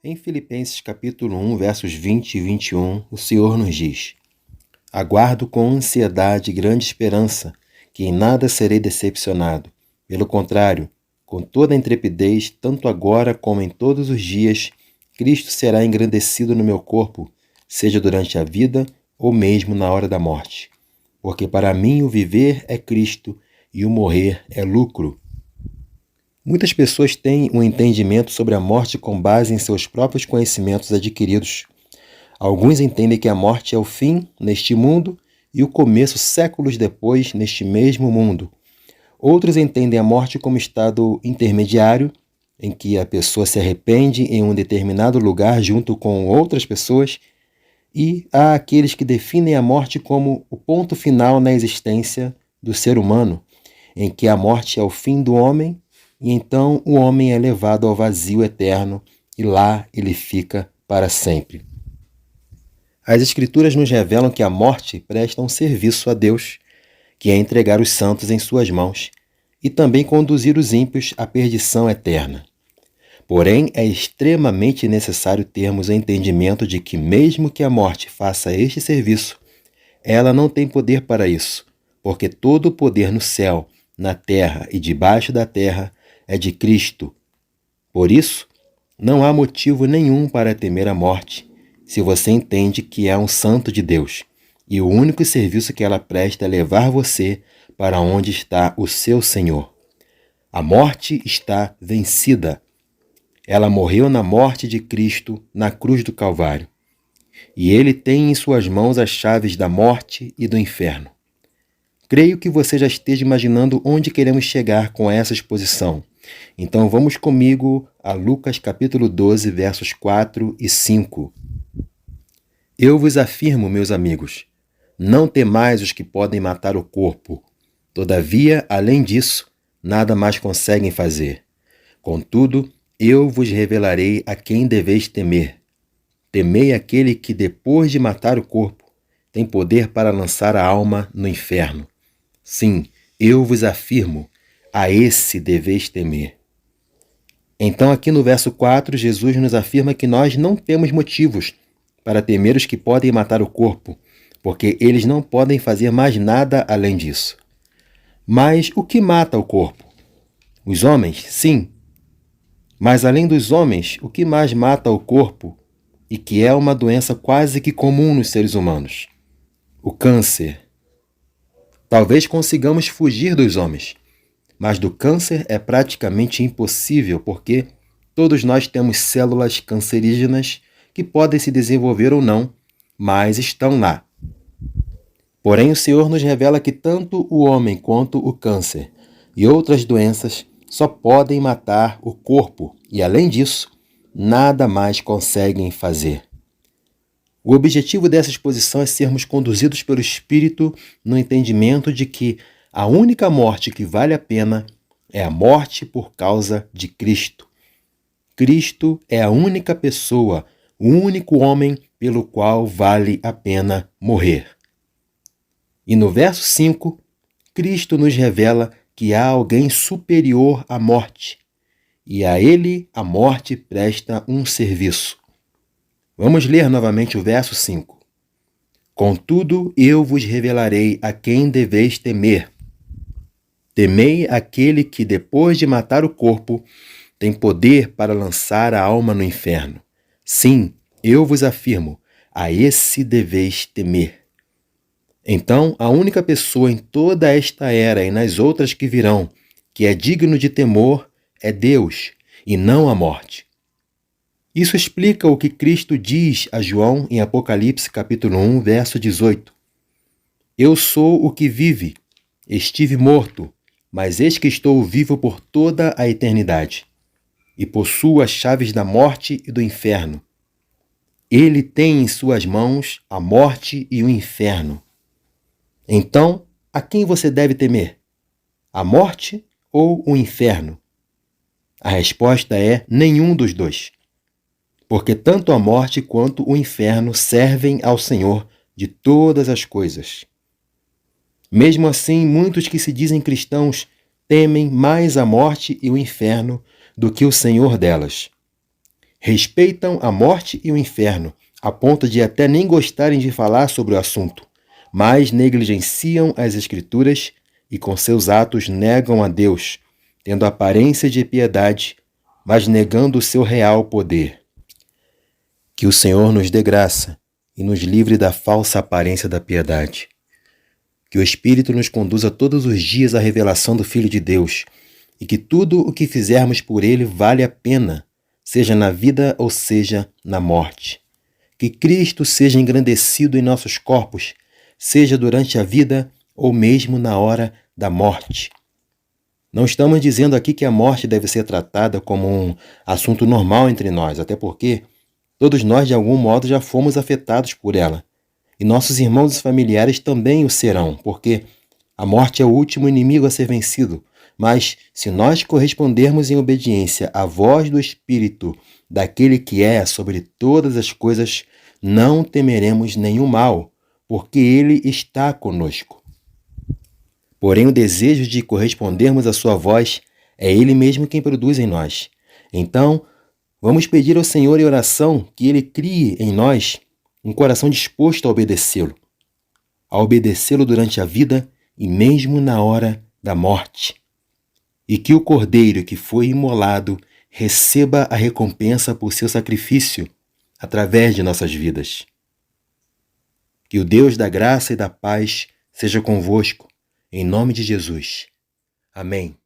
Em Filipenses capítulo 1, versos 20 e 21, o Senhor nos diz: Aguardo com ansiedade grande esperança, que em nada serei decepcionado. Pelo contrário, com toda a intrepidez, tanto agora como em todos os dias, Cristo será engrandecido no meu corpo, seja durante a vida ou mesmo na hora da morte. Porque para mim o viver é Cristo e o morrer é lucro. Muitas pessoas têm um entendimento sobre a morte com base em seus próprios conhecimentos adquiridos. Alguns entendem que a morte é o fim neste mundo e o começo séculos depois neste mesmo mundo. Outros entendem a morte como estado intermediário, em que a pessoa se arrepende em um determinado lugar junto com outras pessoas, e há aqueles que definem a morte como o ponto final na existência do ser humano, em que a morte é o fim do homem, e então o homem é levado ao vazio eterno e lá ele fica para sempre. As Escrituras nos revelam que a morte presta um serviço a Deus, que é entregar os santos em suas mãos e também conduzir os ímpios à perdição eterna. Porém, é extremamente necessário termos o entendimento de que, mesmo que a morte faça este serviço, ela não tem poder para isso, porque todo o poder no céu, na terra e debaixo da terra é de Cristo. Por isso, não há motivo nenhum para temer a morte, se você entende que é um santo de Deus, e o único serviço que ela presta é levar você para onde está o seu Senhor. A morte está vencida. Ela morreu na morte de Cristo na cruz do Calvário. E ele tem em suas mãos as chaves da morte e do inferno. Creio que você já esteja imaginando onde queremos chegar com essa exposição. Então vamos comigo a Lucas capítulo 12, versos 4 e 5. Eu vos afirmo, meus amigos, não temais os que podem matar o corpo. Todavia, além disso, nada mais conseguem fazer. Contudo, eu vos revelarei a quem deveis temer. Temei aquele que, depois de matar o corpo, tem poder para lançar a alma no inferno. Sim, eu vos afirmo, a esse deveis temer. Então, aqui no verso 4, Jesus nos afirma que nós não temos motivos para temer os que podem matar o corpo, porque eles não podem fazer mais nada além disso. Mas o que mata o corpo? Os homens, sim. Mas além dos homens, o que mais mata o corpo, e que é uma doença quase que comum nos seres humanos? O câncer. Talvez consigamos fugir dos homens, mas do câncer é praticamente impossível, porque todos nós temos células cancerígenas que podem se desenvolver ou não, mas estão lá. Porém, o Senhor nos revela que tanto o homem quanto o câncer e outras doenças só podem matar o corpo e, além disso, nada mais conseguem fazer. O objetivo dessa exposição é sermos conduzidos pelo Espírito no entendimento de que a única morte que vale a pena é a morte por causa de Cristo. Cristo é a única pessoa, o único homem pelo qual vale a pena morrer. E no verso 5, Cristo nos revela que há alguém superior à morte, e a ele a morte presta um serviço. Vamos ler novamente o verso 5. Contudo, eu vos revelarei a quem deveis temer. Temei aquele que, depois de matar o corpo, tem poder para lançar a alma no inferno. Sim, eu vos afirmo, a esse deveis temer. Então, a única pessoa em toda esta era e nas outras que virão, que é digno de temor, é Deus, e não a morte. Isso explica o que Cristo diz a João em Apocalipse capítulo 1, verso 18. Eu sou o que vive, estive morto, mas eis que estou vivo por toda a eternidade, e possuo as chaves da morte e do inferno. Ele tem em suas mãos a morte e o inferno. Então, a quem você deve temer? A morte ou o inferno? A resposta é nenhum dos dois. Porque tanto a morte quanto o inferno servem ao Senhor de todas as coisas. Mesmo assim, muitos que se dizem cristãos temem mais a morte e o inferno do que o Senhor delas. Respeitam a morte e o inferno, a ponto de até nem gostarem de falar sobre o assunto, mas negligenciam as Escrituras e com seus atos negam a Deus, tendo aparência de piedade, mas negando o seu real poder. Que o Senhor nos dê graça e nos livre da falsa aparência da piedade. Que o Espírito nos conduza todos os dias à revelação do Filho de Deus e que tudo o que fizermos por Ele vale a pena, seja na vida ou seja na morte. Que Cristo seja engrandecido em nossos corpos, seja durante a vida ou mesmo na hora da morte. Não estamos dizendo aqui que a morte deve ser tratada como um assunto normal entre nós, até porque todos nós de algum modo já fomos afetados por ela. E nossos irmãos e familiares também o serão, porque a morte é o último inimigo a ser vencido. Mas, se nós correspondermos em obediência à voz do Espírito daquele que é sobre todas as coisas, não temeremos nenhum mal, porque Ele está conosco. Porém, o desejo de correspondermos à sua voz é Ele mesmo quem produz em nós. Então, vamos pedir ao Senhor em oração que Ele crie em nós um coração disposto a obedecê-lo durante a vida e mesmo na hora da morte. E que o Cordeiro que foi imolado receba a recompensa por seu sacrifício através de nossas vidas. Que o Deus da graça e da paz seja convosco, em nome de Jesus. Amém.